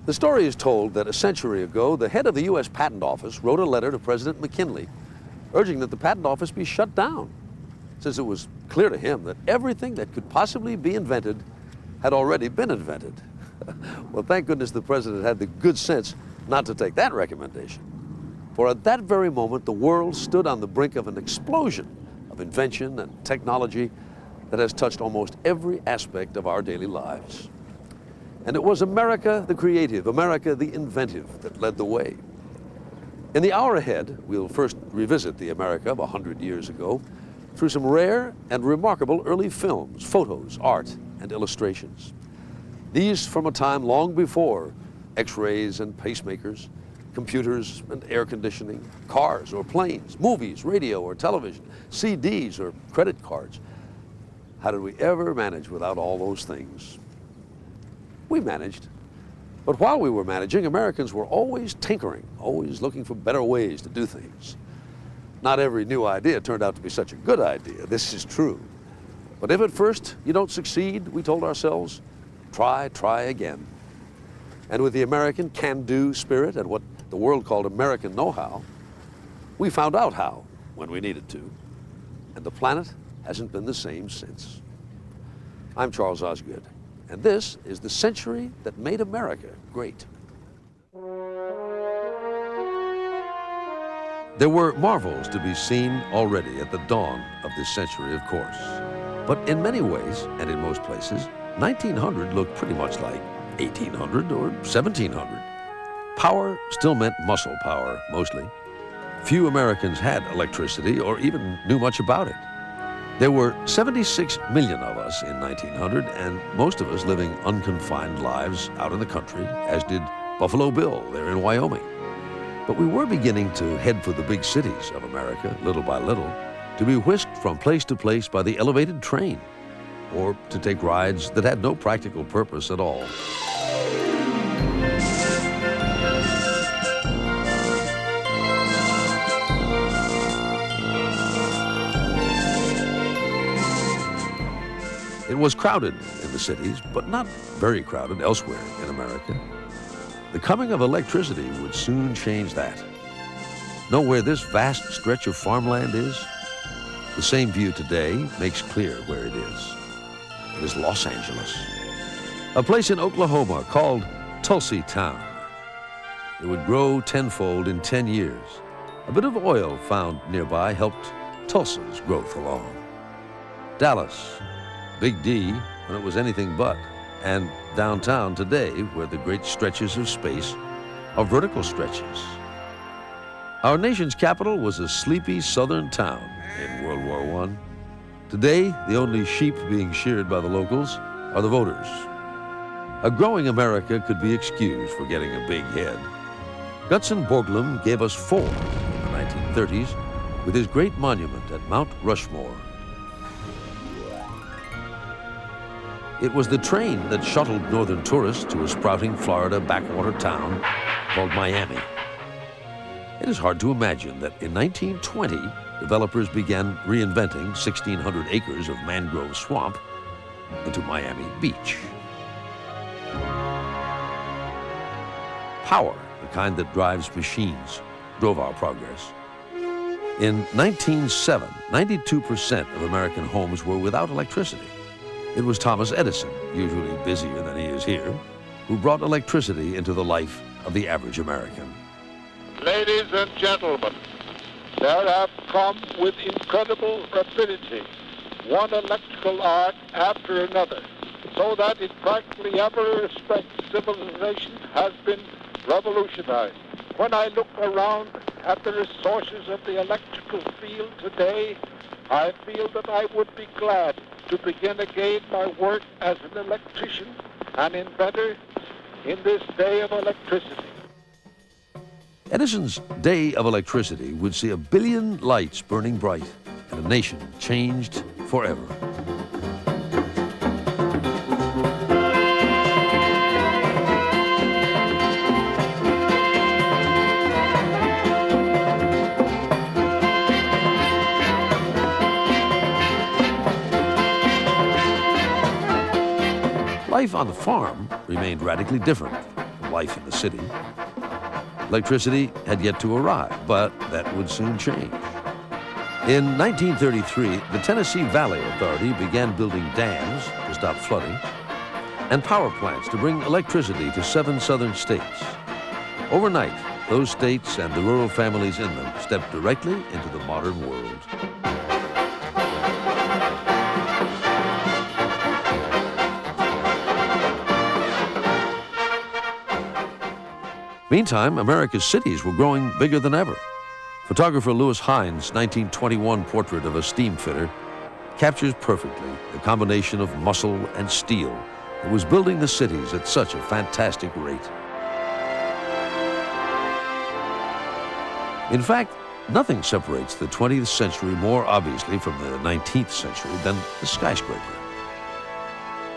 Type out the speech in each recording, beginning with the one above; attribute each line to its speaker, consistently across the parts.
Speaker 1: The story is told that a century ago, the head of the U.S. Patent Office wrote a letter to President McKinley urging that the Patent Office be shut down, since it was clear to him that everything that could possibly be invented had already been invented. Well, thank goodness the president had the good sense not to take that recommendation. For at that very moment, the world stood on the brink of an explosion of invention and technology that has touched almost every aspect of our daily lives. And it was America the creative, America the inventive, that led the way. In the hour ahead, we'll first revisit the America of 100 years ago through some rare and remarkable early films, photos, art, and illustrations. These from a time long before X-rays and pacemakers, computers and air conditioning, cars or planes, movies, radio or television, CDs or credit cards. How did we ever manage without all those things? We managed. But while we were managing, Americans were always tinkering, always looking for better ways to do things. Not every new idea turned out to be such a good idea. This is true. But if at first you don't succeed, we told ourselves, try again. And with the American can-do spirit and what the world called American know-how, we found out how when we needed to. And the planet hasn't been the same since. I'm Charles Osgood, and this is the century that made America great. There were marvels to be seen already at the dawn of this century, of course. But in many ways, and in most places, 1900 looked pretty much like 1800 or 1700. Power still meant muscle power, mostly. Few Americans had electricity or even knew much about it. There were 76 million of us in 1900, and most of us living unconfined lives out in the country, as did Buffalo Bill there in Wyoming. But we were beginning to head for the big cities of America, little by little, to be whisked from place to place by the elevated train, or to take rides that had no practical purpose at all. It was crowded in the cities, but not very crowded elsewhere in America. The coming of electricity would soon change that. Know where this vast stretch of farmland is? The same view today makes clear where it is. It is Los Angeles, a place in Oklahoma called Tulsi Town. It would grow tenfold in 10 years. A bit of oil found nearby helped Tulsa's growth along. Dallas, Big D when it was anything but, and downtown today where the great stretches of space are vertical stretches. Our nation's capital was a sleepy southern town in World War I. Today, the only sheep being sheared by the locals are the voters. A growing America could be excused for getting a big head. Gutzon Borglum gave us 4 in the 1930s with his great monument at Mount Rushmore. It was the train that shuttled northern tourists to a sprouting Florida backwater town called Miami. It is hard to imagine that in 1920, developers began reinventing 1,600 acres of mangrove swamp into Miami Beach. Power, the kind that drives machines, drove our progress. In 1907, 92% of American homes were without electricity. It was Thomas Edison, usually busier than he is here, who brought electricity into the life of the average American.
Speaker 2: Ladies and gentlemen, there have come with incredible rapidity one electrical arc after another, so that in practically every respect civilization has been revolutionized. When I look around at the resources of the electrical field today, I feel that I would be glad to begin again my work as an electrician and inventor in this day of electricity.
Speaker 1: Edison's day of electricity would see 1 billion lights burning bright and a nation changed forever. Life on the farm remained radically different from life in the city. Electricity had yet to arrive, but that would soon change. In 1933, the Tennessee Valley Authority began building dams to stop flooding and power plants to bring electricity to 7 southern states. Overnight, those states and the rural families in them stepped directly into the modern world. Meantime, America's cities were growing bigger than ever. Photographer Lewis Hines' 1921 portrait of a steam fitter captures perfectly the combination of muscle and steel that was building the cities at such a fantastic rate. In fact, nothing separates the 20th century more obviously from the 19th century than the skyscraper.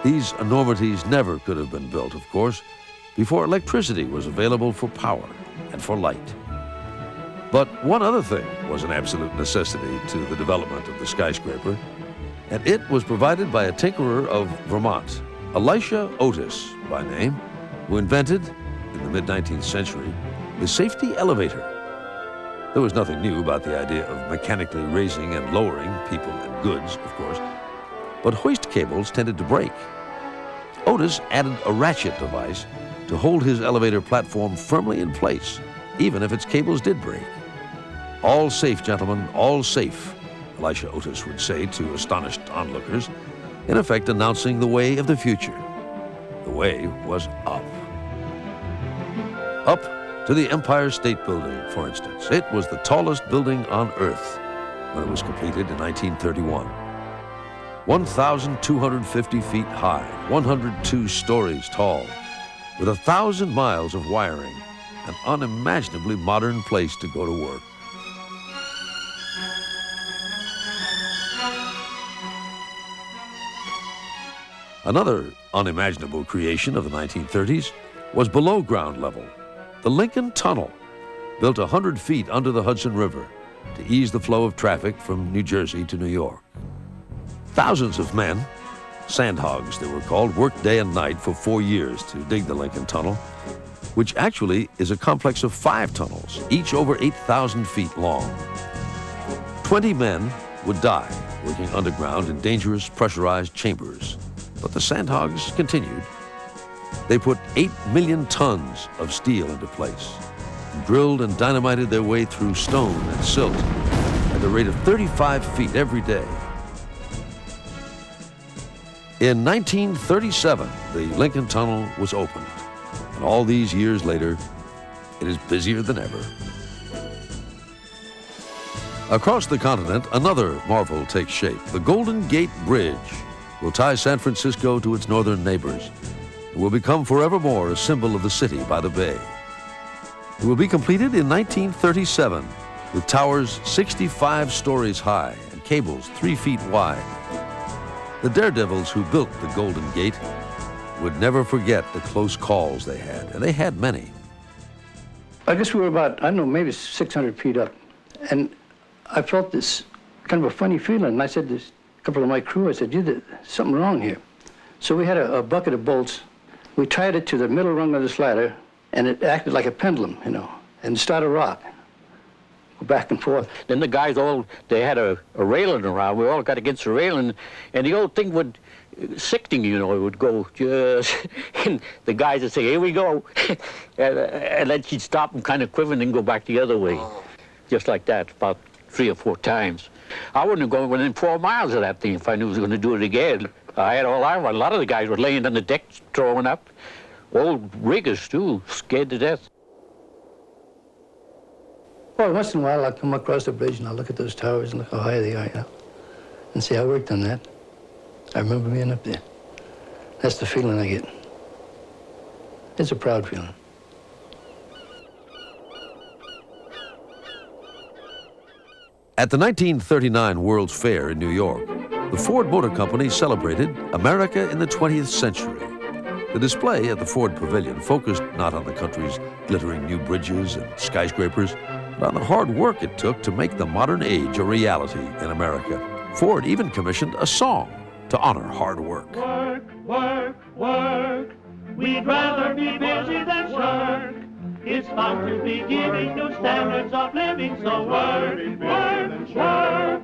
Speaker 1: These enormities never could have been built, of course, before electricity was available for power and for light. But one other thing was an absolute necessity to the development of the skyscraper, and it was provided by a tinkerer of Vermont, Elisha Otis by name, who invented, in the mid-19th century, the safety elevator. There was nothing new about the idea of mechanically raising and lowering people and goods, of course, but hoist cables tended to break. Otis added a ratchet device to hold his elevator platform firmly in place, even if its cables did break. "All safe, gentlemen, all safe," Elisha Otis would say to astonished onlookers, in effect announcing the way of the future. The way was up. Up to the Empire State Building, for instance. It was the tallest building on Earth when it was completed in 1931. 1,250 feet high, 102 stories tall, with 1,000 miles of wiring, an unimaginably modern place to go to work. Another unimaginable creation of the 1930s was below ground level, the Lincoln Tunnel, built 100 feet under the Hudson River to ease the flow of traffic from New Jersey to New York. Thousands of men, sandhogs they were called, worked day and night for 4 years to dig the Lincoln Tunnel, which actually is a complex of 5 tunnels, each over 8,000 feet long. 20 men would die working underground in dangerous pressurized chambers, but the sandhogs continued. They put 8 million tons of steel into place, and drilled and dynamited their way through stone and silt at the rate of 35 feet every day. In 1937, the Lincoln Tunnel was opened, and all these years later, it is busier than ever. Across the continent, another marvel takes shape. The Golden Gate Bridge will tie San Francisco to its northern neighbors and will become forevermore a symbol of the city by the bay. It will be completed in 1937 with towers 65 stories high and cables 3 feet wide. The daredevils who built the Golden Gate would never forget the close calls they had, and they had many.
Speaker 3: I guess we were about, I don't know, maybe 600 feet up. And I felt this kind of a funny feeling. And I said to a couple of my crew, I said, there's something wrong here. So we had a bucket of bolts. We tied it to the middle rung of this ladder, and it acted like a pendulum, you know, and started to rock. Back and forth.
Speaker 4: Then the guys they had a railing around. We all got against the railing, and the old thing would, sickening, you know, it would go just, and the guys would say, "Here we go," and then she'd stop and kind of quiver and then go back the other way, just like that, about 3 or 4 times. I wouldn't have gone within 4 miles of that thing if I knew I was going to do it again. I had all I. A lot of the guys were laying on the deck, throwing up. Old riggers too, scared to death.
Speaker 3: Well, once in a while, I'll come across the bridge and I'll look at those towers and look how high they are, you know, and see, I worked on that. I remember being up there. That's the feeling I get. It's a proud feeling.
Speaker 1: At the 1939 World's Fair in New York, the Ford Motor Company celebrated America in the 20th century. The display at the Ford Pavilion focused not on the country's glittering new bridges and skyscrapers, but on the hard work it took to make the modern age a reality in America. Ford even commissioned a song to honor hard work.
Speaker 5: Work, work, work, We'd rather be busy than shirk. It's fun to be giving new standards of living, so work, work, work.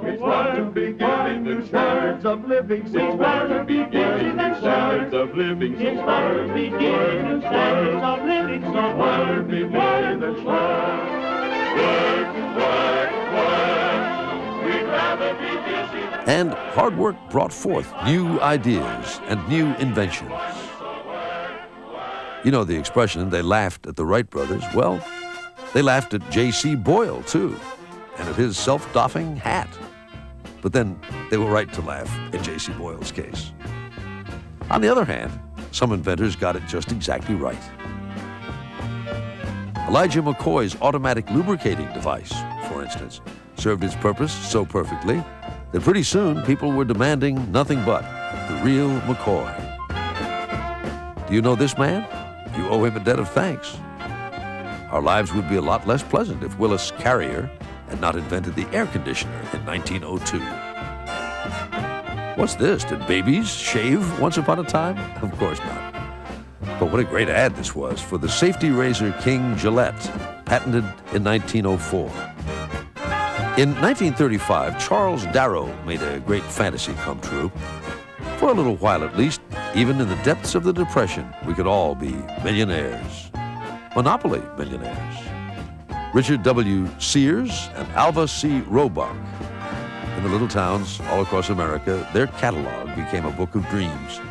Speaker 6: It's fun to be giving new standards of living, so
Speaker 5: We'd rather be busy than shirk.
Speaker 6: of living,
Speaker 5: It's fun to be giving new standards of living, so work, work, work.
Speaker 6: We'd rather be busy than
Speaker 1: And hard work brought forth new ideas and new inventions. You know the expression, they laughed at the Wright brothers. Well, they laughed at J.C. Boyle, too, and at his self-doffing hat. But then they were right to laugh in J.C. Boyle's case. On the other hand, some inventors got it just exactly right. Elijah McCoy's automatic lubricating device, for instance, served its purpose so perfectly that pretty soon people were demanding nothing but the real McCoy. Do you know this man? You owe him a debt of thanks. Our lives would be a lot less pleasant if Willis Carrier had not invented the air conditioner in 1902. What's this? Did babies shave once upon a time? Of course not. But what a great ad this was for the safety razor king Gillette, patented in 1904. In 1935, Charles Darrow made a great fantasy come true. For a little while at least, even in the depths of the Depression, we could all be millionaires. Monopoly millionaires. Richard W. Sears and Alva C. Roebuck. In the little towns all across America, their catalog became a book of dreams,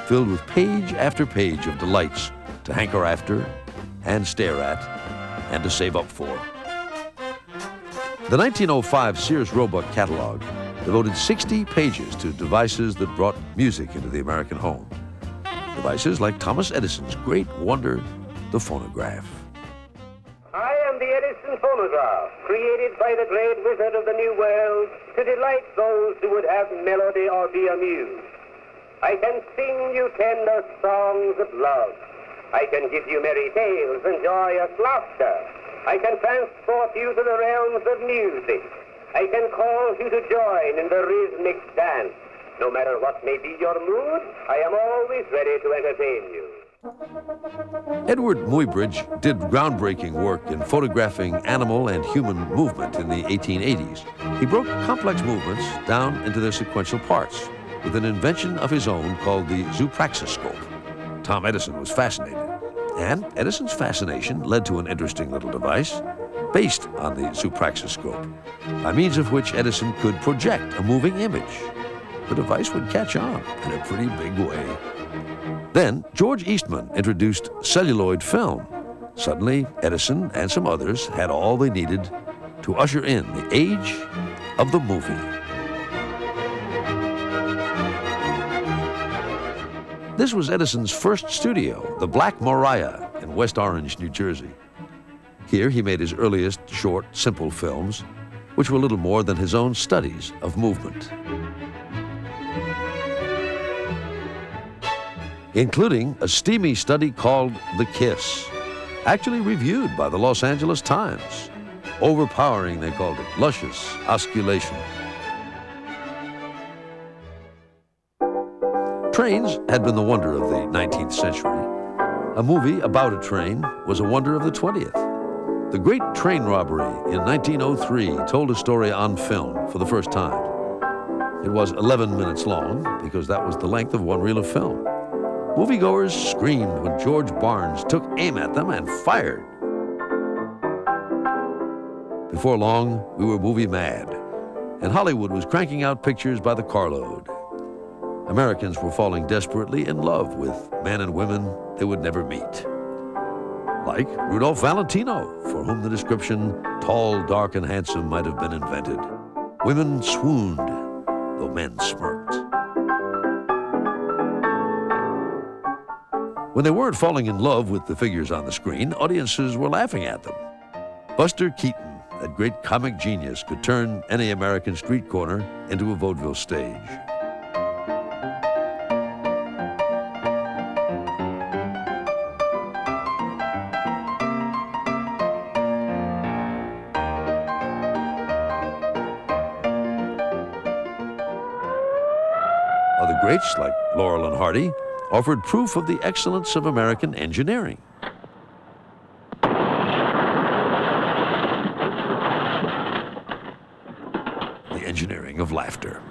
Speaker 1: filled with page after page of delights to hanker after and stare at and to save up for. The 1905 Sears Roebuck catalog devoted 60 pages to devices that brought music into the American home. Devices like Thomas Edison's great wonder, the phonograph.
Speaker 7: I am the Edison phonograph, created by the great wizard of the New World to delight those who would have melody or be amused. I can sing you tender songs of love. I can give you merry tales and joyous laughter. I can transport you to the realms of music. I can cause you to join in the rhythmic dance. No matter what may be your mood, I am always ready to entertain you.
Speaker 1: Edward Muybridge did groundbreaking work in photographing animal and human movement in the 1880s. He broke complex movements down into their sequential parts with an invention of his own called the zoopraxiscope. Tom Edison was fascinated, and Edison's fascination led to an interesting little device based on the zoopraxiscope, by means of which Edison could project a moving image. The device would catch on in a pretty big way. Then George Eastman introduced celluloid film. Suddenly, Edison and some others had all they needed to usher in the age of the movie. This was Edison's first studio, the Black Maria in West Orange, New Jersey. Here he made his earliest short, simple films, which were little more than his own studies of movement, including a steamy study called The Kiss, actually reviewed by the Los Angeles Times. Overpowering, they called it, luscious osculation. Trains had been the wonder of the 19th century. A movie about a train was a wonder of the 20th. The Great Train Robbery in 1903 told a story on film for the first time. It was 11 minutes long because that was the length of one reel of film. Moviegoers screamed when George Barnes took aim at them and fired. Before long, we were movie mad, and Hollywood was cranking out pictures by the carload. Americans were falling desperately in love with men and women they would never meet. Like Rudolph Valentino, for whom the description tall, dark, and handsome might have been invented. Women swooned, though men smirked. When they weren't falling in love with the figures on the screen, audiences were laughing at them. Buster Keaton, that great comic genius, could turn any American street corner into a vaudeville stage. Other greats like Laurel and Hardy offered proof of the excellence of American engineering. The engineering of laughter.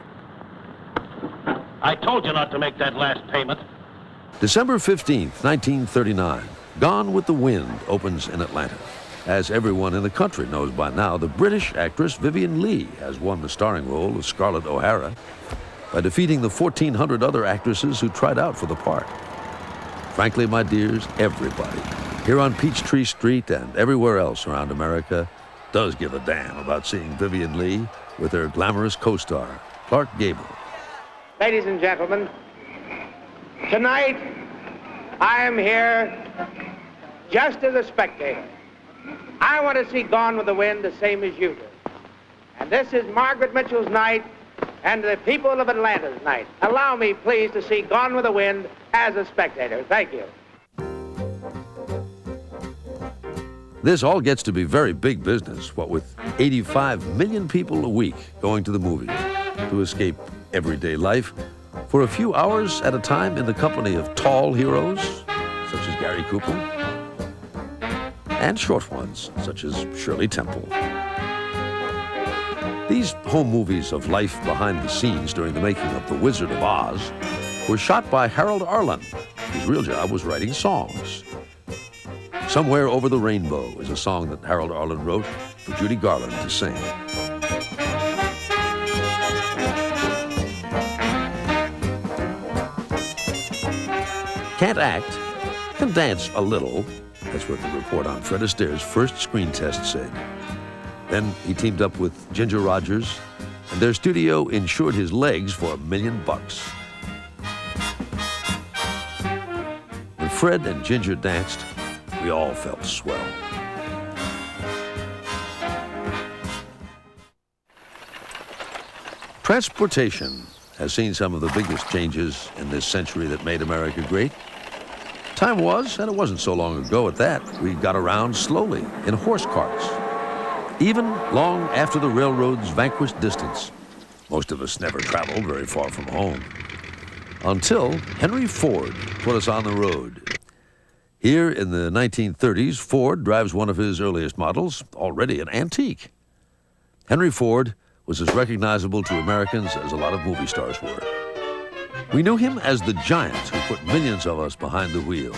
Speaker 5: I told you not to make that last payment.
Speaker 1: December 15th, 1939, Gone with the Wind opens in Atlanta. As everyone in the country knows by now, the British actress Vivien Leigh has won the starring role of Scarlett O'Hara by defeating the 1,400 other actresses who tried out for the part. Frankly, my dears, everybody, here on Peachtree Street and everywhere else around America, does give a damn about seeing Vivien Leigh with her glamorous co-star, Clark Gable.
Speaker 8: Ladies and gentlemen, tonight I am here just as a spectator. I want to see Gone with the Wind the same as you do. And this is Margaret Mitchell's night and the people of Atlanta's night. Allow me, please, to see Gone with the Wind as a spectator. Thank you.
Speaker 1: This all gets to be very big business, what with 85 million people a week going to the movies to escape everyday life for a few hours at a time in the company of tall heroes, such as Gary Cooper, and short ones, such as Shirley Temple. These home movies of life behind the scenes during the making of The Wizard of Oz were shot by Harold Arlen, whose real job was writing songs. Somewhere Over the Rainbow is a song that Harold Arlen wrote for Judy Garland to sing. Can't act, can dance a little. That's what the report on Fred Astaire's first screen test said. Then he teamed up with Ginger Rogers, and their studio insured his legs for $1 million. When Fred and Ginger danced, we all felt swell. Transportation has seen some of the biggest changes in this century that made America great. Time was, and it wasn't so long ago at that, we got around slowly in horse carts. Even long after the railroads vanquished distance, most of us never traveled very far from home. Until Henry Ford put us on the road. Here in the 1930s, Ford drives one of his earliest models, already an antique. Henry Ford was as recognizable to Americans as a lot of movie stars were. We knew him as the giant who put millions of us behind the wheel.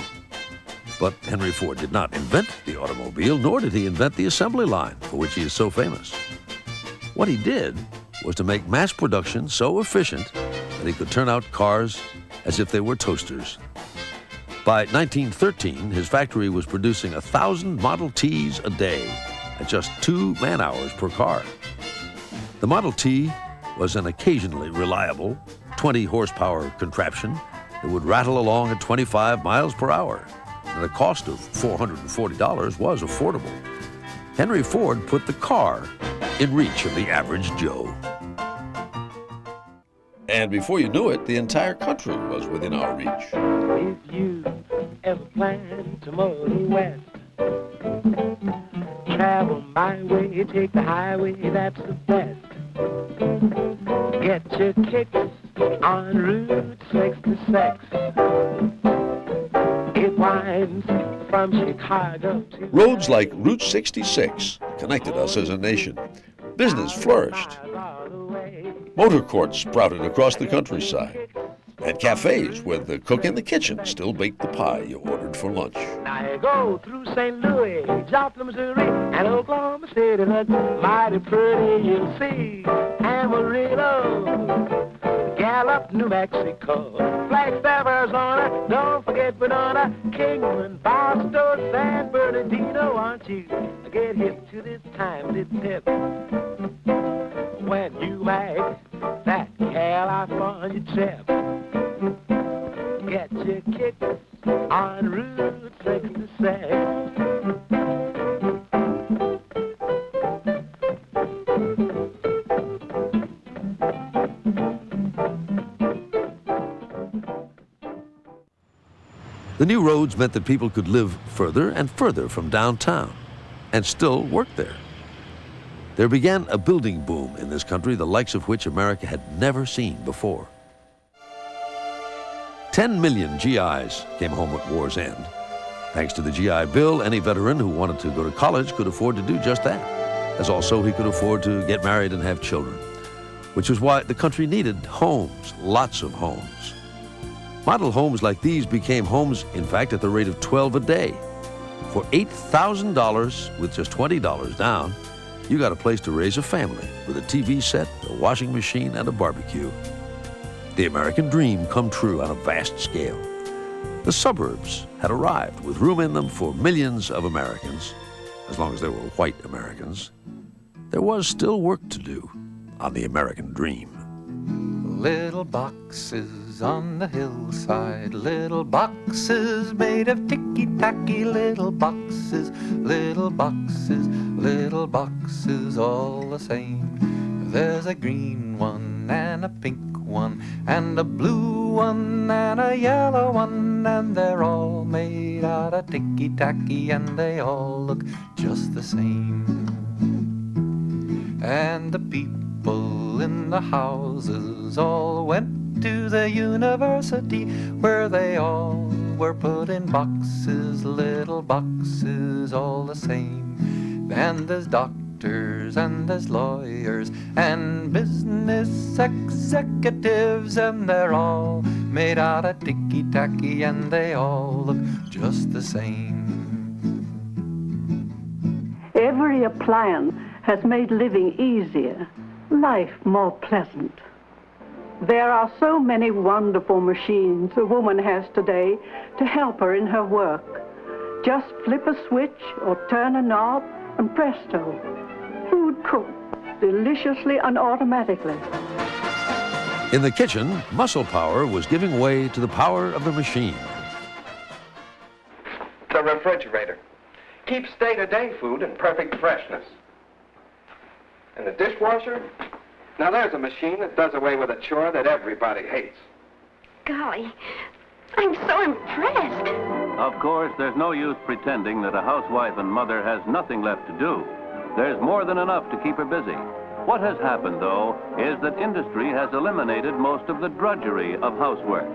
Speaker 1: But Henry Ford did not invent the automobile, nor did he invent the assembly line, for which he is so famous. What he did was to make mass production so efficient that he could turn out cars as if they were toasters. By 1913, his factory was producing 1,000 Model Ts a day at just 2 man-hours per car. The Model T was an occasionally reliable 20-horsepower contraption that would rattle along at 25 miles per hour, and the cost of $440 was affordable. Henry Ford put the car in reach of the average Joe. And before you knew it, the entire country was within our reach.
Speaker 8: If you ever plan to motor west, travel my way, take the highway, that's the best. Get your kicks on Route 66. It winds from Chicago to...
Speaker 1: Roads like Route 66 connected us as a nation. Business flourished. Motor courts sprouted across the countryside. And cafes where the cook in the kitchen still baked the pie you ordered for lunch.
Speaker 8: Now you go through St. Louis, Joplin, Missouri, and Oklahoma City. That's mighty pretty, you'll see. Amarillo, Gallup, New Mexico, Flagstaff, Arizona. Don't forget Winona, Kingman, Barstow, San Bernardino. Aren't you get hip to this timely tip? When you make that California trip, get your kicks on Route 66.
Speaker 1: The new roads meant that people could live further and further from downtown and still work there. There began a building boom in this country, the likes of which America had never seen before. 10 million GIs came home at war's end. Thanks to the GI Bill, any veteran who wanted to go to college could afford to do just that, as also he could afford to get married and have children, which was why the country needed homes, lots of homes. Model homes like these became homes, in fact, at the rate of 12 a day. For $8,000, with just $20 down, you got a place to raise a family with a TV set, a washing machine, and a barbecue. The American dream come true on a vast scale. The suburbs had arrived with room in them for millions of Americans, as long as they were white Americans. There was still work to do on the American dream.
Speaker 9: Little boxes on the hillside, little boxes made of ticky-tacky, little boxes, little boxes, little boxes all the same. There's a green one and a pink one and a blue one and a yellow one, and they're all made out of ticky-tacky and they all look just the same. And the people in the houses all went to the university, where they all were put in boxes, little boxes all the same. And there's doctors and there's lawyers and business executives, and they're all made out of ticky-tacky and they all look just the same.
Speaker 10: Every appliance has made living easier, life more pleasant. There are so many wonderful machines a woman has today to help her in her work. Just flip a switch or turn a knob and presto, food cooked deliciously and automatically.
Speaker 1: In the kitchen, muscle power was giving way to the power of the machine.
Speaker 11: The refrigerator keeps day-to-day food in perfect freshness. And the dishwasher? Now there's a machine that does away with a chore that everybody hates.
Speaker 12: Golly, I'm so impressed.
Speaker 13: Of course, there's no use pretending that a housewife and mother has nothing left to do. There's more than enough to keep her busy. What has happened, though, is that industry has eliminated most of the drudgery of housework.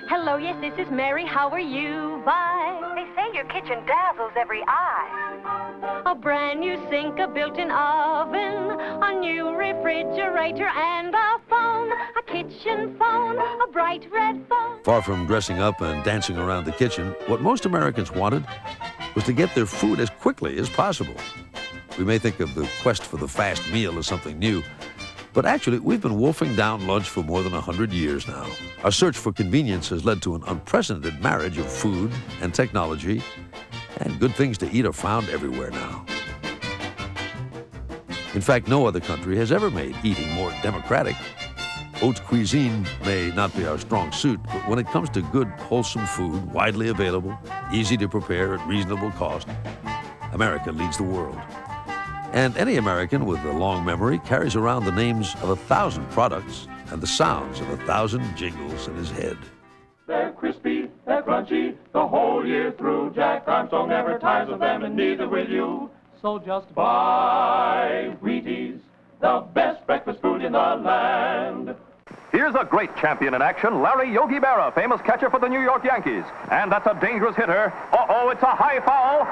Speaker 12: Hello, yes, this is Mary. How are you? Bye.
Speaker 14: They say your kitchen dazzles every eye.
Speaker 12: A brand new sink, a built-in oven, a new refrigerator, and a phone, a kitchen phone, a bright red phone.
Speaker 1: Far from dressing up and dancing around the kitchen, what most Americans wanted was to get their food as quickly as possible. We may think of the quest for the fast meal as something new, but actually, we've been wolfing down lunch for more than 100 years now. Our search for convenience has led to an unprecedented marriage of food and technology, and good things to eat are found everywhere now. In fact, no other country has ever made eating more democratic. Haute cuisine may not be our strong suit, but when it comes to good, wholesome food, widely available, easy to prepare at reasonable cost, America leads the world. And any American with a long memory carries around the names of 1,000 products and the sounds of 1,000 jingles in his head.
Speaker 5: They're crispy, they're crunchy, the whole year through. Jack Armstrong never tires of them, and neither will you. So just buy Wheaties, the best breakfast food in the land.
Speaker 15: Here's a great champion in action, Larry Yogi Berra, famous catcher for the New York Yankees. And that's a dangerous hitter. Uh-oh, it's a high foul.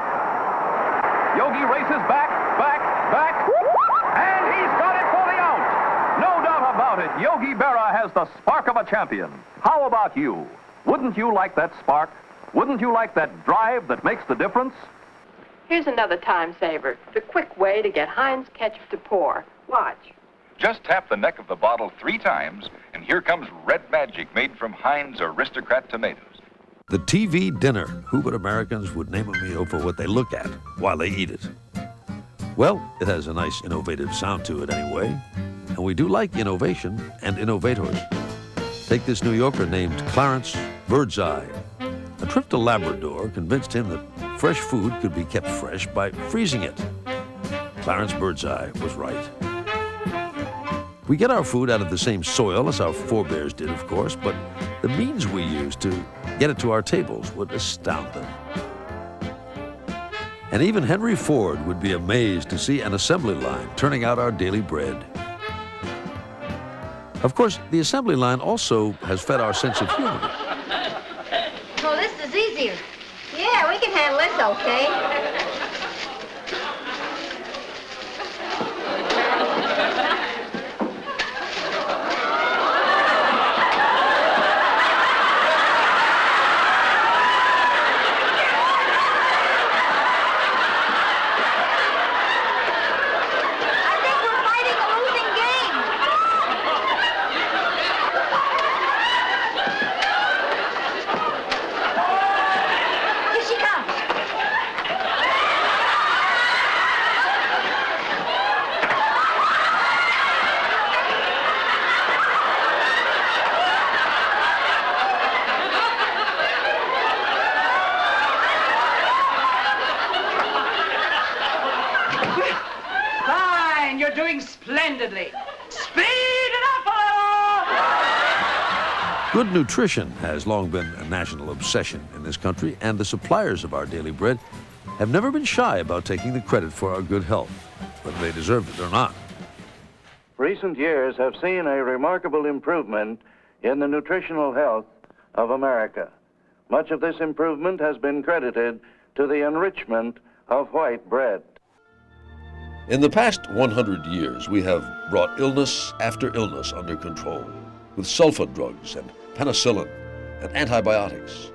Speaker 15: Yogi races back, and he's got it for the out. No doubt about it, Yogi Berra has the spark of a champion. How about you? Wouldn't you like that spark? Wouldn't you like that drive that makes the difference?
Speaker 16: Here's another time saver, the quick way to get Heinz ketchup to pour. Watch.
Speaker 17: Just tap the neck of the bottle 3 times, and here comes Red Magic made from Heinz Aristocrat tomatoes.
Speaker 1: The TV dinner. Who but Americans would name a meal for what they look at while they eat it? Well, it has a nice innovative sound to it anyway. And we do like innovation and innovators. Take this New Yorker named Clarence Birdseye. A trip to Labrador convinced him that fresh food could be kept fresh by freezing it. Clarence Birdseye was right. We get our food out of the same soil as our forebears did, of course, but the means we use to get it to our tables would astound them. And even Henry Ford would be amazed to see an assembly line turning out our daily bread. Of course, the assembly line also has fed our sense of humor.
Speaker 14: So this is easier. Yeah, we can handle this okay.
Speaker 8: Fine, you're doing splendidly. Speed it up a little!
Speaker 1: Good nutrition has long been a national obsession in this country, and the suppliers of our daily bread have never been shy about taking the credit for our good health, whether they deserved it or not.
Speaker 18: Recent years have seen a remarkable improvement in the nutritional health of America. Much of this improvement has been credited to the enrichment of white bread.
Speaker 1: In the past 100 years, we have brought illness after illness under control with sulfa drugs and penicillin and antibiotics.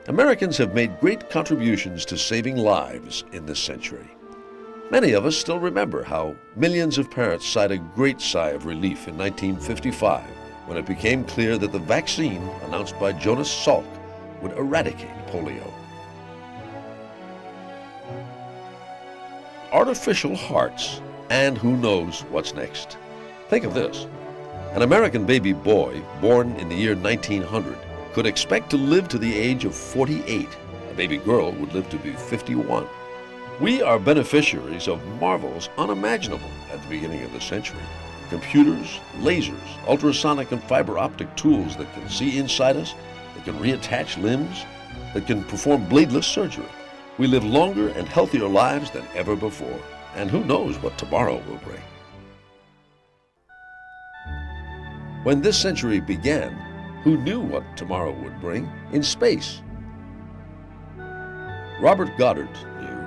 Speaker 1: Americans have made great contributions to saving lives in this century. Many of us still remember how millions of parents sighed a great sigh of relief in 1955 when it became clear that the vaccine announced by Jonas Salk would eradicate polio. Artificial hearts, and who knows what's next. Think of this. An American baby boy born in the year 1900 could expect to live to the age of 48. A baby girl would live to be 51. We are beneficiaries of marvels unimaginable at the beginning of the century. Computers, lasers, ultrasonic and fiber optic tools that can see inside us, that can reattach limbs, that can perform bladeless surgery. We live longer and healthier lives than ever before, and who knows what tomorrow will bring. When this century began, who knew what tomorrow would bring in space? Robert Goddard knew.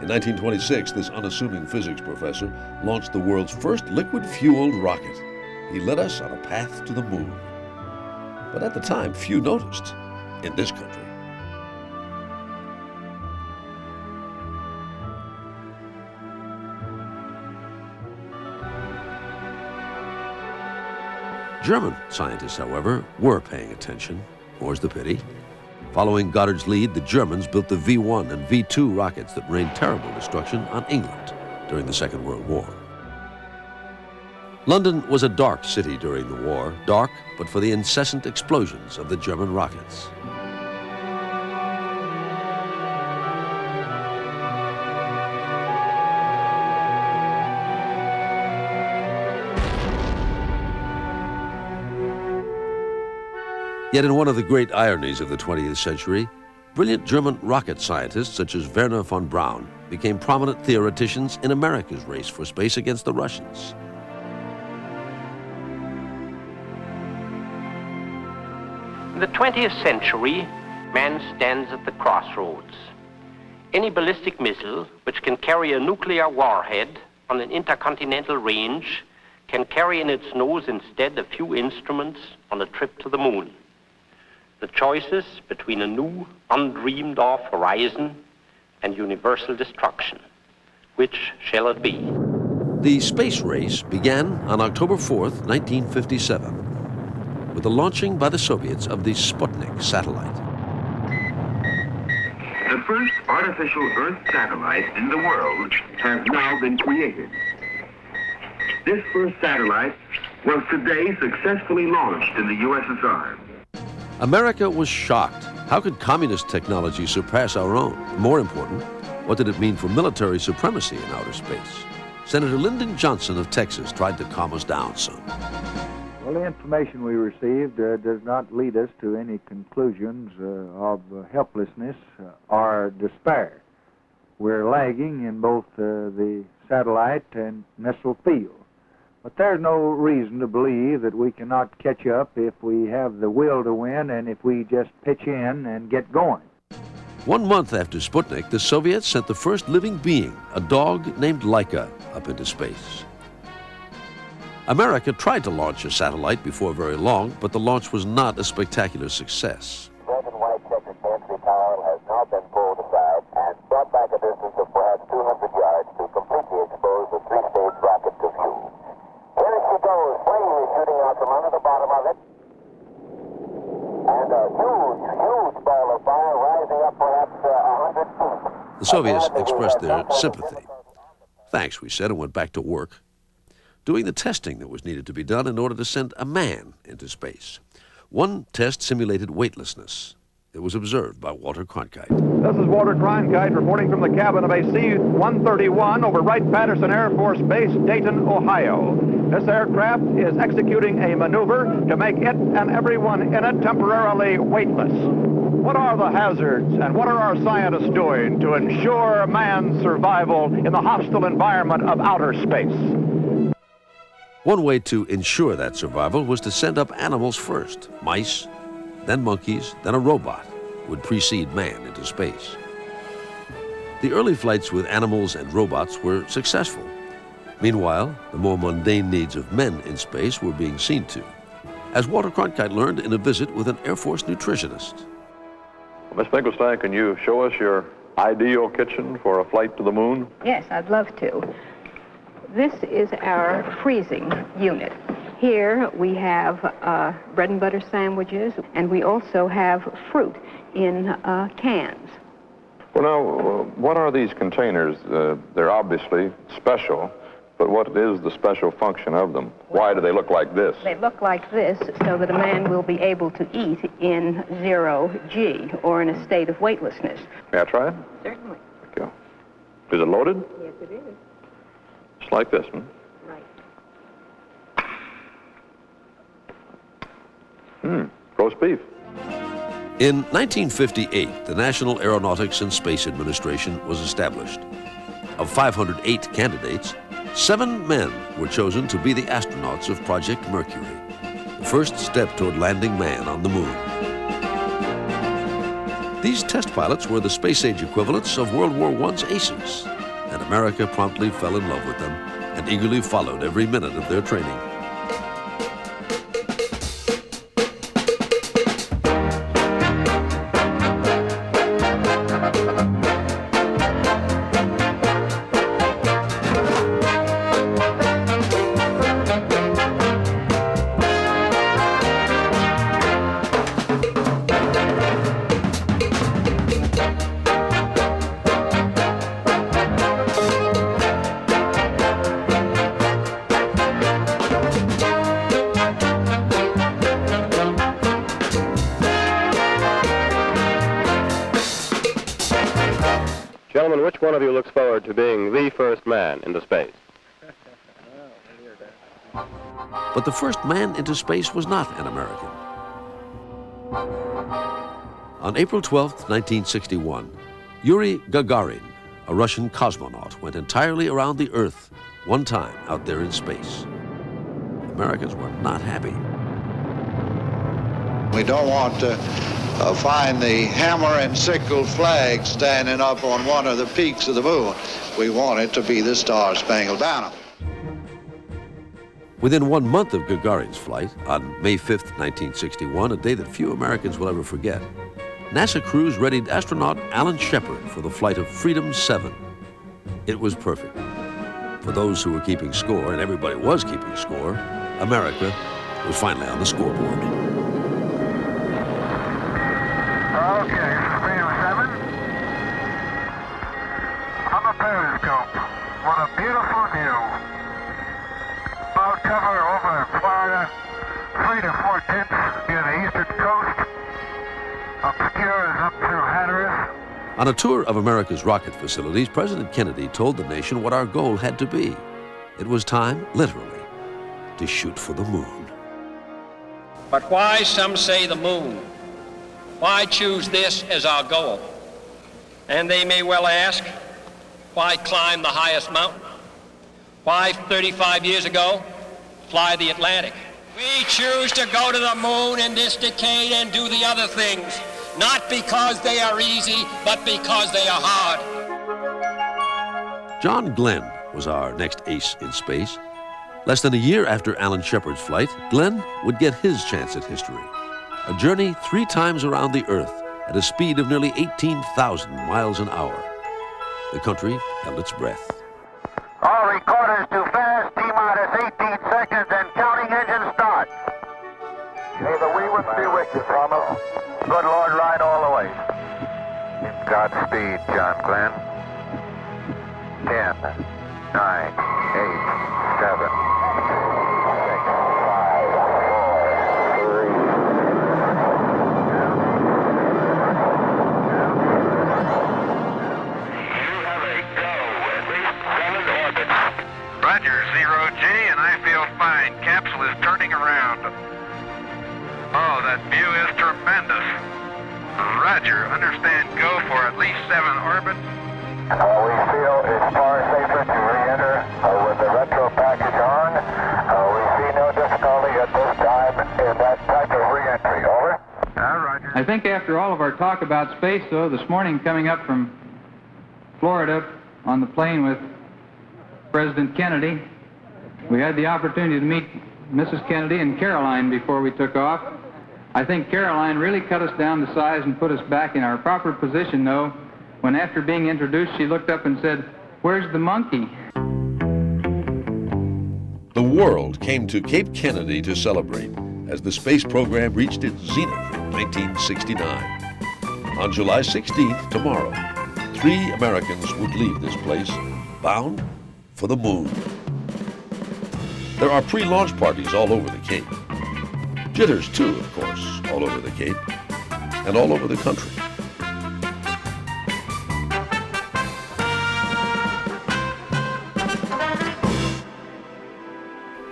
Speaker 1: In 1926, this unassuming physics professor launched the world's first liquid-fueled rocket. He led us on a path to the moon. But at the time, few noticed in this country. German scientists, however, were paying attention. More's the pity. Following Goddard's lead, the Germans built the V-1 and V-2 rockets that rained terrible destruction on England during the Second World War. London was a dark city during the war, dark but for the incessant explosions of the German rockets. Yet in one of the great ironies of the 20th century, brilliant German rocket scientists such as Wernher von Braun became prominent theoreticians in America's race for space against the Russians.
Speaker 19: In the 20th century, man stands at the crossroads. Any ballistic missile which can carry a nuclear warhead on an intercontinental range can carry in its nose instead a few instruments on a trip to the moon. The choices between a new, undreamed-of horizon and universal destruction. Which shall it be?
Speaker 1: The space race began on October 4th, 1957, with the launching by the Soviets of the Sputnik satellite.
Speaker 20: The first artificial Earth satellite in the world has now been created. This first satellite was today successfully launched in the USSR.
Speaker 1: America was shocked. How could communist technology surpass our own? More important, what did it mean for military supremacy in outer space? Senator Lyndon Johnson of Texas tried to calm us down some.
Speaker 21: Well, the information we received does not lead us to any conclusions of helplessness or despair. We're lagging in both the satellite and missile field. But there's no reason to believe that we cannot catch up if we have the will to win and if we just pitch in and get going.
Speaker 1: 1 month after Sputnik, the Soviets sent the first living being, a dog named Laika, up into space. America tried to launch a satellite before very long, but the launch was not a spectacular success.
Speaker 2: Red and white checkered gantry towel has now been pulled aside and brought back a distance of perhaps 200 yards to completely expose the three-stage rocket to view. Here she goes, flaming shooting out from under the bottom of it. And a huge ball of fire rising up perhaps 100 feet.
Speaker 1: The Soviets expressed their sympathy. Thanks, we said, and went back to work, doing the testing that was needed to be done in order to send a man into space. One test simulated weightlessness. It was observed by Walter Cronkite.
Speaker 15: This is Walter Cronkite reporting from the cabin of a C-131 over Wright-Patterson Air Force Base, Dayton, Ohio. This aircraft is executing a maneuver to make it and everyone in it temporarily weightless. What are the hazards and what are our scientists doing to ensure man's survival in the hostile environment of outer space?
Speaker 1: One way to ensure that survival was to send up animals first. Mice, then monkeys, then a robot would precede man into space. The early flights with animals and robots were successful. Meanwhile, the more mundane needs of men in space were being seen to, as Walter Cronkite learned in a visit with an Air Force nutritionist.
Speaker 15: Miss Finkelstein, can you show us your ideal kitchen for a flight to the moon?
Speaker 22: Yes, I'd love to. This is our freezing unit. Here we have bread and butter sandwiches, and we also have fruit in cans.
Speaker 23: Well, now, what are these containers? They're obviously special, but what is the special function of them? Why do they look like this?
Speaker 22: They look like this so that a man will be able to eat in 0G, or in a state of weightlessness.
Speaker 23: May I try it?
Speaker 22: Certainly.
Speaker 23: Thank you. Is it loaded?
Speaker 22: Yes, it is.
Speaker 23: Just like this one.
Speaker 22: Right.
Speaker 23: Roast beef.
Speaker 1: In 1958, the National Aeronautics and Space Administration was established. Of 508 candidates, 7 men were chosen to be the astronauts of Project Mercury, the first step toward landing man on the moon. These test pilots were the space-age equivalents of World War I's aces, and America promptly fell in love with them and eagerly followed every minute of their training.
Speaker 24: Gentlemen, which one of you looks forward to being the first man into space?
Speaker 1: But the first man into space was not an American. On April 12, 1961, Yuri Gagarin, a Russian cosmonaut, went entirely around the Earth one time out there in space. Americans were not happy.
Speaker 25: We don't want to find the hammer and sickle flag standing up on one of the peaks of the moon. We want it to be the Star-Spangled Banner.
Speaker 1: Within 1 month of Gagarin's flight, on May 5, 1961, a day that few Americans will ever forget, NASA crews readied astronaut Alan Shepard for the flight of Freedom 7. It was perfect. For those who were keeping score, and everybody was keeping score, America was finally on the scoreboard.
Speaker 26: Okay, Freedom 7. On the periscope. What a beautiful view. Cloud cover over Florida. 3 to 4 tips near the eastern coast. Obscures up through Hatteras.
Speaker 1: On a tour of America's rocket facilities, President Kennedy told the nation what our goal had to be. It was time, literally, to shoot for the moon.
Speaker 27: But why, some say, the moon? Why choose this as our goal? And they may well ask, why climb the highest mountain? Why, 35 years ago, fly the Atlantic. We choose to go to the moon in this decade and do the other things, not because they are easy, but because they are hard.
Speaker 1: John Glenn was our next ace in space. Less than a year after Alan Shepard's flight, Glenn would get his chance at history. A journey 3 times around the Earth at a speed of nearly 18,000 miles an hour. The country held its breath.
Speaker 26: All recorders too fast. T-minus 18 seconds and counting. Engine start. May the wee ones be with you, Thomas. Good Lord, ride all the way. Godspeed, John Glenn. 10, 9, 8, 7, 6, 5, 4, 3. Roger, 0G, and I feel fine. Capsule is turning around. Oh, that view is tremendous. Roger, understand go for at least 7 orbits. We feel it's far safer to re-enter with the retro package on. We see no difficulty at this time in that type of re-entry. Over. Roger.
Speaker 3: I think after all of our talk about space, though, this morning coming up from Florida on the plane with President Kennedy, we had the opportunity to meet Mrs. Kennedy and Caroline before we took off. I think Caroline really cut us down to size and put us back in our proper position, though, when after being introduced, she looked up and said, "Where's the monkey?"
Speaker 1: The world came to Cape Kennedy to celebrate as the space program reached its zenith in 1969. On July 16th, tomorrow, 3 Americans would leave this place bound for the moon. There are pre-launch parties all over the Cape. Jitters, too, of course, all over the Cape and all over the country.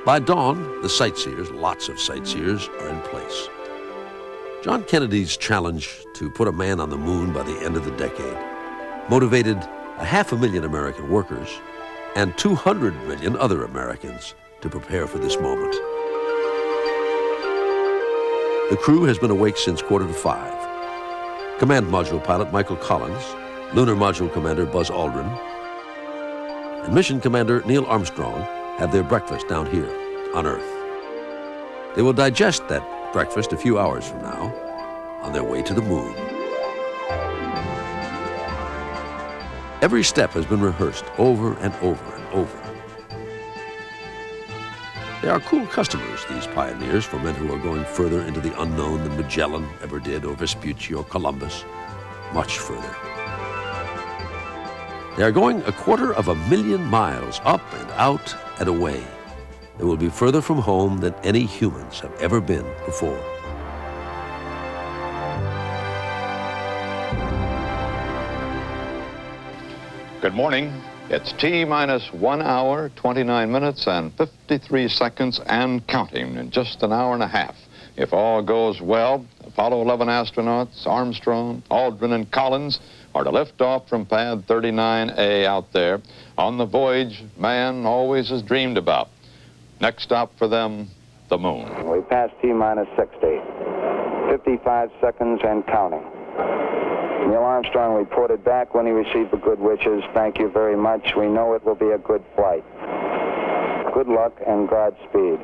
Speaker 1: By dawn, the sightseers, lots of sightseers, are in place. John Kennedy's challenge to put a man on the moon by the end of the decade motivated 500,000 American workers and 200 million other Americans to prepare for this moment. The crew has been awake since 4:45. Command Module Pilot Michael Collins, Lunar Module Commander Buzz Aldrin, and Mission Commander Neil Armstrong have their breakfast down here on Earth. They will digest that breakfast a few hours from now on their way to the moon. Every step has been rehearsed over and over and over. They are cool customers, these pioneers, for men who are going further into the unknown than Magellan ever did, or Vespucci or Columbus, much further. They are going 250,000 miles up and out and away. They will be further from home than any humans have ever been before.
Speaker 23: Good morning. It's T-minus 1 hour, 29 minutes, and 53 seconds and counting in just an hour and a half. If all goes well, Apollo 11 astronauts, Armstrong, Aldrin, and Collins are to lift off from pad 39A out there on the voyage man always has dreamed about. Next stop for them, the moon.
Speaker 2: We passed T-minus 60. 55 seconds and counting. Neil Armstrong reported back when he received the good wishes. Thank you very much. We know it will be a good flight. Good luck and Godspeed.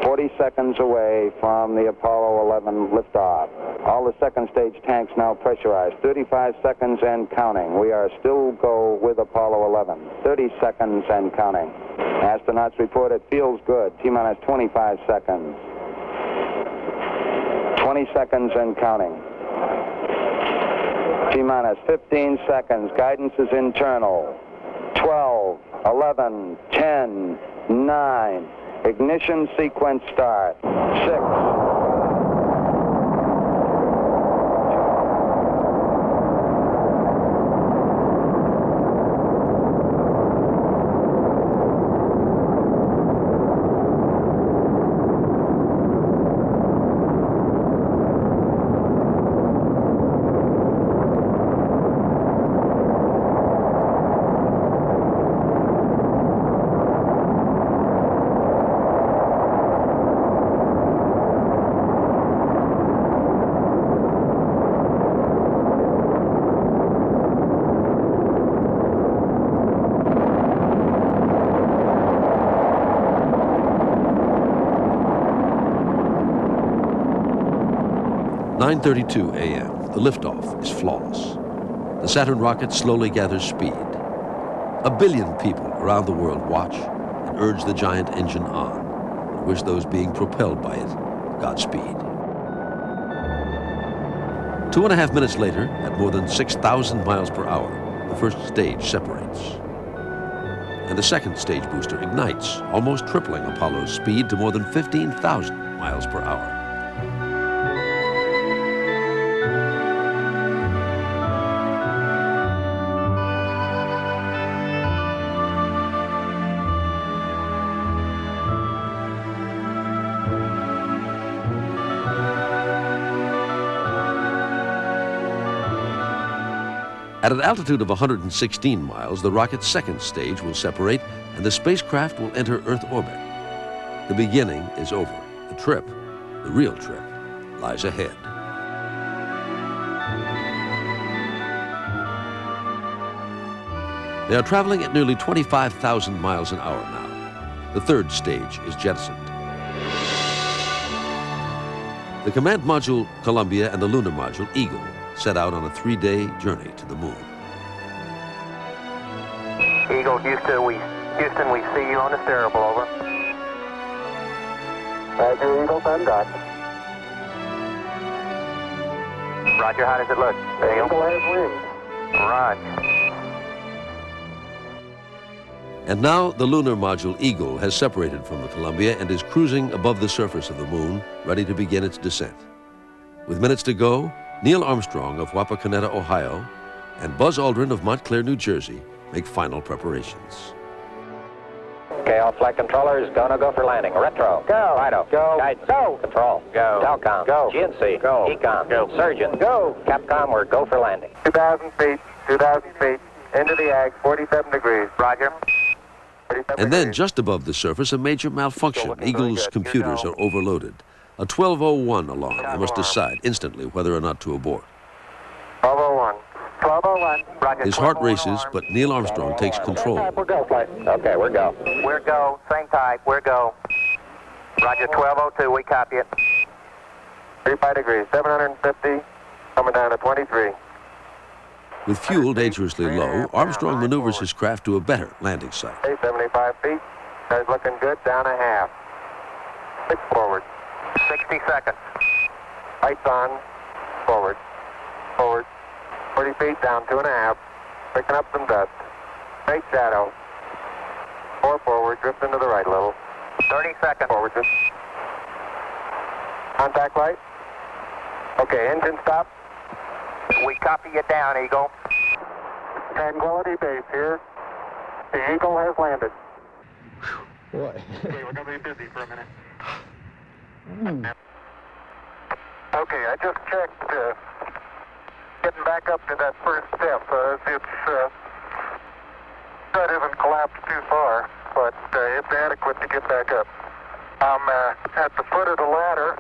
Speaker 2: 40 seconds away from the Apollo 11 liftoff. All the second stage tanks now pressurized. 35 seconds and counting. We are still go with Apollo 11. 30 seconds and counting. Astronauts report it feels good. T-minus 25 seconds. 20 seconds and counting. T-minus 15 seconds. Guidance is internal. 12, 11, 10, 9. Ignition sequence start. 6.
Speaker 1: 9:32 a.m., the liftoff is flawless. The Saturn rocket slowly gathers speed. 1 billion people around the world watch and urge the giant engine on, and wish those being propelled by it Godspeed. 2.5 minutes later, at more than 6,000 miles per hour, the first stage separates. And the second stage booster ignites, almost tripling Apollo's speed to more than 15,000 miles per hour. At an altitude of 116 miles, the rocket's second stage will separate and the spacecraft will enter Earth orbit. The beginning is over. The trip, the real trip, lies ahead. They are traveling at nearly 25,000 miles an hour now. The third stage is jettisoned. The command module Columbia and the lunar module Eagle set out on a 3-day journey to the moon.
Speaker 4: Eagle, Houston, we see you on the steerable, over. Roger, Eagle, done dot. Roger, how does it look? Eagle has wings. Roger.
Speaker 1: And now the lunar module Eagle has separated from the Columbia and is cruising above the surface of the moon, ready to begin its descent. With minutes to go, Neil Armstrong of Wapakoneta, Ohio, and Buzz Aldrin of Montclair, New Jersey, make final preparations.
Speaker 4: Okay, all flight controllers, gonna go for landing. Retro. Go. Fido. Go. Guidance. Go. Control. Go. Telcom. Go. GNC. Go. Econ. Go. Surgeon. Go. Capcom, we're go for landing. 2,000 feet. 2,000 feet. Into the ag, 47 degrees. Roger.
Speaker 1: And then, just above the surface, a major malfunction. Eagle's computers are overloaded. A 1201 alarm. They must decide instantly whether or not to abort.
Speaker 4: 1201. 1201. Roger.
Speaker 1: His heart races, but Neil Armstrong takes control.
Speaker 4: We're go, flight. Okay, we're go. We're go. Same type. We're go. Roger, 1202. We copy it. 35 degrees. 750. Coming down to 23.
Speaker 1: With fuel dangerously low, Armstrong maneuvers his craft to a better landing site.
Speaker 4: 75 feet. That's looking good. Down a half. 6 forward. 60 seconds. Lights on. Forward. Forward. 40 feet down, 2.5. Picking up some dust. Straight shadow. 4 forward, drift into the right a little. 30 seconds. Forward, just. Contact light. Okay, engine stop. We copy you down, Eagle. Tranquility Base here. The Eagle has landed.
Speaker 21: Boy.
Speaker 4: Okay, we're going to be busy for a minute. Okay, I just checked getting back up to that first step. That isn't collapsed too far, but it's adequate to get back up. I'm at the foot of the ladder.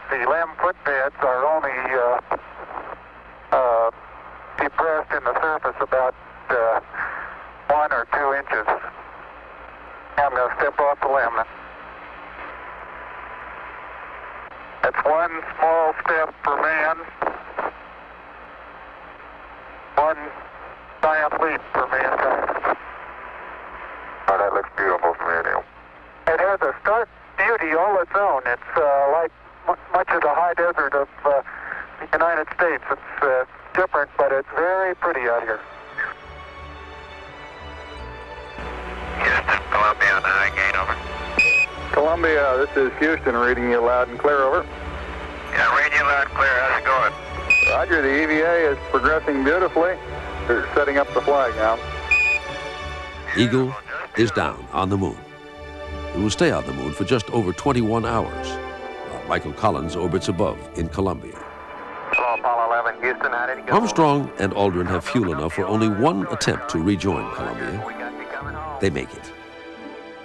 Speaker 4: The LEM footbeds are only depressed in the surface about 1 or 2 inches. I'm going to step off the LEM now. That's one small step for man, one giant leap for mankind. Oh, that looks beautiful from here, Neil. It has a stark beauty all its own. It's like much of the high desert of the United States. It's different, but it's very pretty out here.
Speaker 2: Houston, Columbia on the high gain, over.
Speaker 24: Columbia, this is Houston, reading you loud and clear, over.
Speaker 2: Yeah, reading you loud and clear. How's it going?
Speaker 24: Roger, the EVA is progressing beautifully. They're setting up the flag now.
Speaker 1: Eagle is down on the moon. It will stay on the moon for just over 21 hours, while Michael Collins orbits above in Columbia.
Speaker 4: Hello, Apollo 11, Houston, how did it go?
Speaker 1: Armstrong and Aldrin have fuel enough for only one attempt to rejoin Columbia. They make it.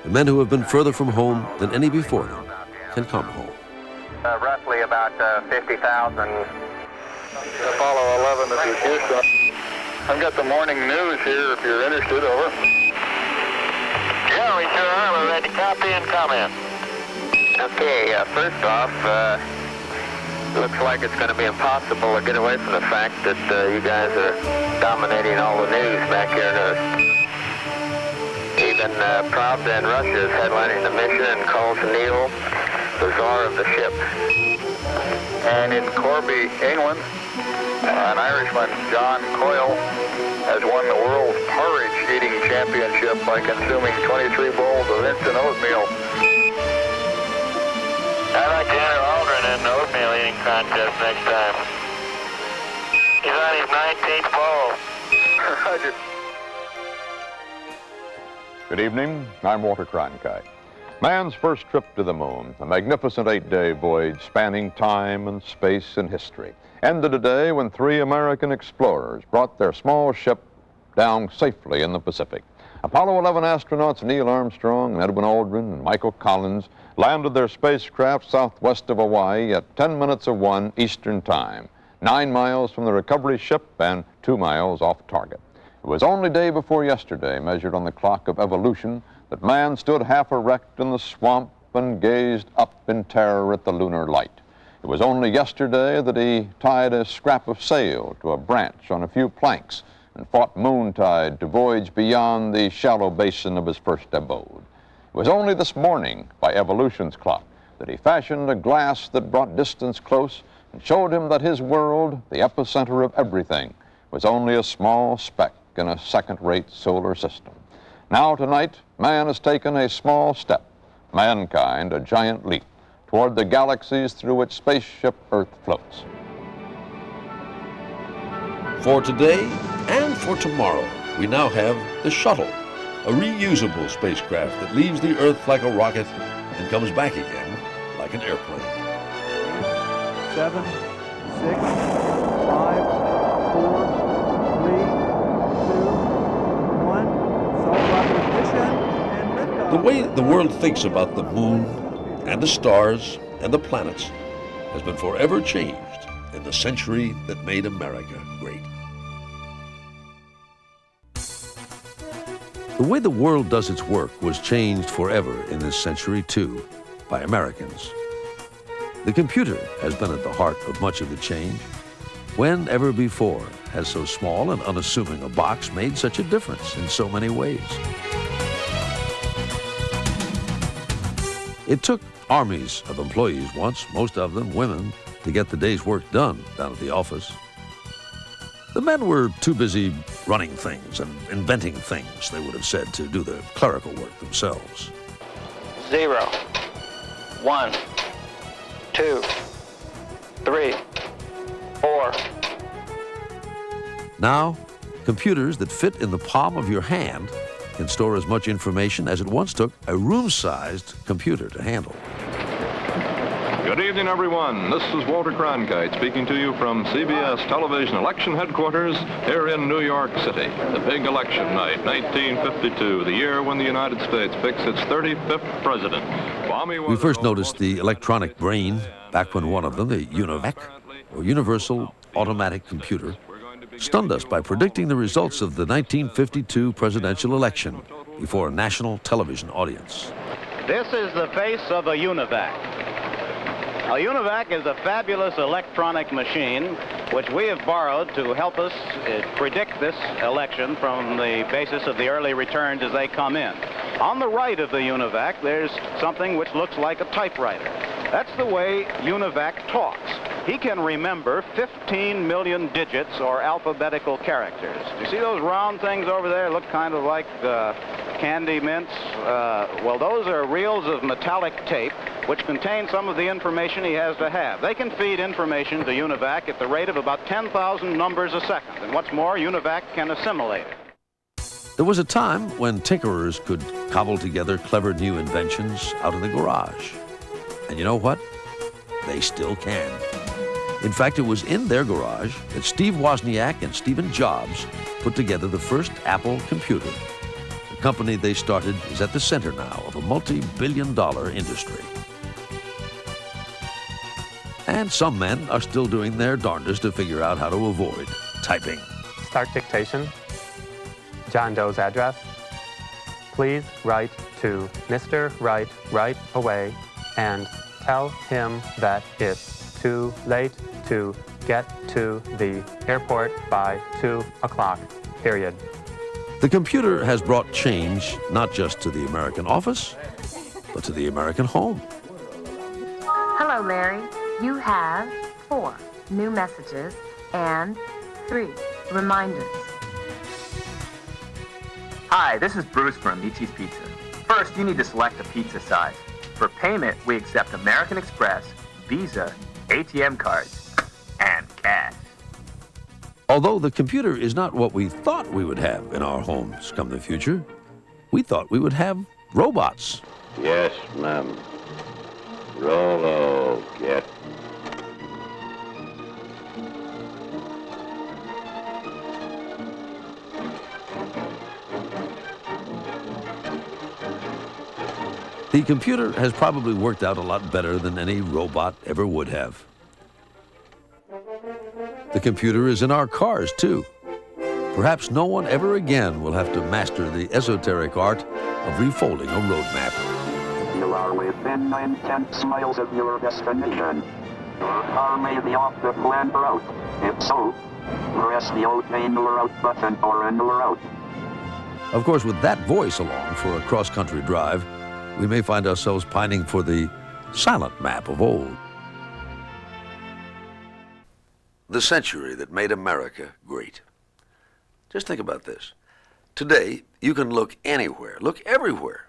Speaker 1: The men who have been further from home than any before them can come home.
Speaker 4: Roughly about 50,000.
Speaker 24: Apollo 11, this is Houston. I've got the morning news here if you're interested, over.
Speaker 4: Yeah, we sure are. We're ready to copy and comment. Okay, first off, Looks like it's going to be impossible to get away from the fact that you guys are dominating all the news back here to even Pravda in Russia is headlining the mission and calls Neil the czar of the ship. And in Corby, England, an Irishman, John Coyle, has won the world porridge eating championship by consuming 23 bowls of instant oatmeal. I'd like to enter Aldrin in the oatmeal eating contest next time. He's on his 19th bowl. Roger.
Speaker 23: Good evening. I'm Walter Cronkite. Man's first trip to the moon, a magnificent 8-day voyage spanning time and space and history, ended today when 3 American explorers brought their small ship down safely in the Pacific. Apollo 11 astronauts Neil Armstrong and Edwin Aldrin and Michael Collins landed their spacecraft southwest of Hawaii at 10 minutes of 1 Eastern Time, 9 miles from the recovery ship and 2 miles off target. It was only day before yesterday, measured on the clock of evolution, that man stood half erect in the swamp and gazed up in terror at the lunar light. It was only yesterday that he tied a scrap of sail to a branch on a few planks and fought moontide to voyage beyond the shallow basin of his first abode. It was only this morning, by evolution's clock, that he fashioned a glass that brought distance close and showed him that his world, the epicenter of everything, was only a small speck in a second-rate solar system. Now tonight, man has taken a small step, mankind a giant leap, toward the galaxies through which spaceship Earth floats.
Speaker 1: For today and for tomorrow, we now have the shuttle, a reusable spacecraft that leaves the Earth like a rocket and comes back again like an airplane.
Speaker 21: 7, 6, 5, 4, 3, 2, 1. Solid rocket ignition and liftoff.
Speaker 1: The way the world thinks about the moon and the stars and the planets has been forever changed in the century that made America great. The way the world does its work was changed forever in this century, too, by Americans. The computer has been at the heart of much of the change. When ever before has so small and unassuming a box made such a difference in so many ways? It took armies of employees once, most of them women, to get the day's work done down at the office. The men were too busy running things and inventing things, they would have said, to do the clerical work themselves.
Speaker 4: 0, 1, 2, 3, 4.
Speaker 1: Now, computers that fit in the palm of your hand can store as much information as it once took a room-sized computer to handle.
Speaker 24: Good evening, everyone. This is Walter Cronkite speaking to you from CBS Television Election Headquarters here in New York City. The big election night, 1952, the year when the United States picks its 35th president.
Speaker 1: We first noticed the electronic brain back when one of them, the UNIVAC, or Universal Automatic Computer, stunned us by predicting the results of the 1952 presidential election before a national television audience.
Speaker 6: This is the face of a UNIVAC. A UNIVAC is a fabulous electronic machine which we have borrowed to help us predict this election from the basis of the early returns as they come in. On the right of the UNIVAC, there's something which looks like a typewriter. That's the way UNIVAC talks. He can remember 15 million digits or alphabetical characters. You see those round things over there look kind of like candy mints? Well, those are reels of metallic tape which contain some of the information he has to have. They can feed information to UNIVAC at the rate of about 10,000 numbers a second. And what's more, UNIVAC can assimilate it.
Speaker 1: There was a time when tinkerers could cobble together clever new inventions out in the garage. And you know what? They still can. In fact, it was in their garage that Steve Wozniak and Stephen Jobs put together the first Apple computer. The company they started is at the center now of a multi-billion-dollar industry. And some men are still doing their darndest to figure out how to avoid typing.
Speaker 7: Start dictation. John Doe's address. Please write to Mr. Wright right away and tell him that it's too late to get to the airport by 2 o'clock, period.
Speaker 1: The computer has brought change not just to the American office, but to the American home.
Speaker 5: Hello, Larry. You have 4 new messages and 3 reminders.
Speaker 9: Hi, this is Bruce from E.T.'s Pizza. First, you need to select a pizza size. For payment, we accept American Express, Visa, ATM cards, and cash.
Speaker 1: Although the computer is not what we thought we would have in our homes come the future, we thought we would have robots.
Speaker 10: Yes, ma'am. Rolo, get.
Speaker 1: The computer has probably worked out a lot better than any robot ever would have. The computer is in our cars, too. Perhaps no one ever again will have to master the esoteric art of refolding a road map.
Speaker 11: You are within 9/10 miles of your destination. Your car may be off the planned route. If so, press the OK route button or end route.
Speaker 1: Of course, with that voice along for a cross-country drive, we may find ourselves pining for the silent map of old. The century that made America great. Just think about this. Today, you can look anywhere, look everywhere.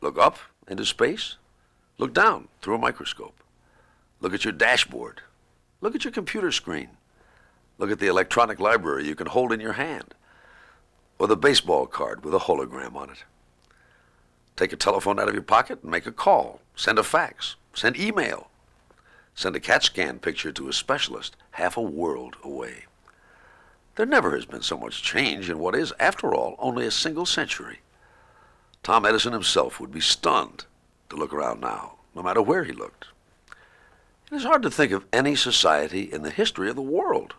Speaker 1: Look up into space, look down through a microscope. Look at your dashboard, look at your computer screen. Look at the electronic library you can hold in your hand, or the baseball card with a hologram on it. Take a telephone out of your pocket and make a call, send a fax, send email, send a CAT scan picture to a specialist half a world away. There never has been so much change in what is, after all, only a single century. Tom Edison himself would be stunned to look around now, no matter where he looked. It is hard to think of any society in the history of the world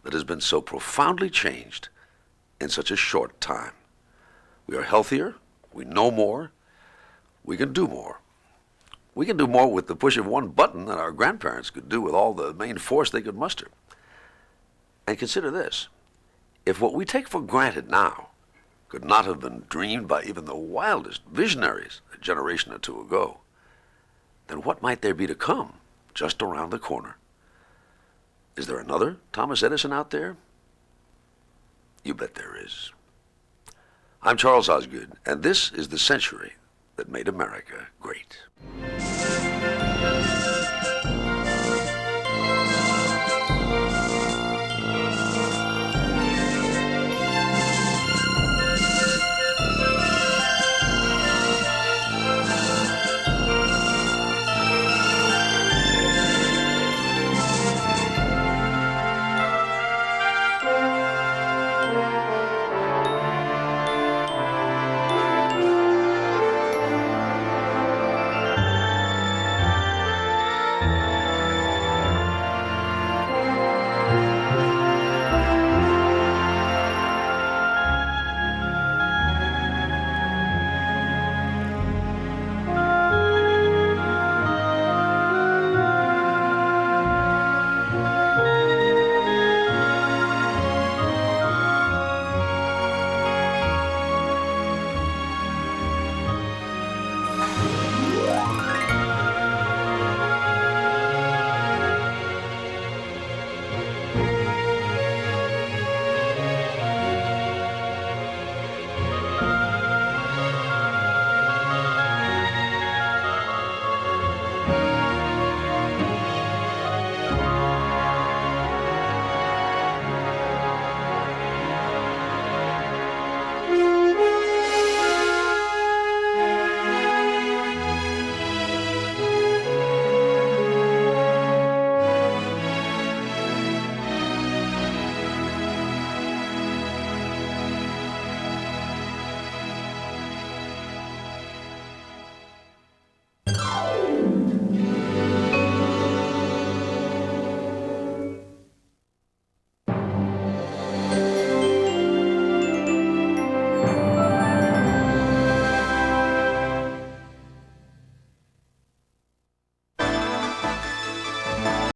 Speaker 1: that has been so profoundly changed in such a short time. We are healthier, we know more, we can do more. We can do more with the push of one button than our grandparents could do with all the main force they could muster. And consider this, if what we take for granted now could not have been dreamed by even the wildest visionaries a generation or two ago, then what might there be to come just around the corner? Is there another Thomas Edison out there? You bet there is. I'm Charles Osgood, and this is the century that made America great.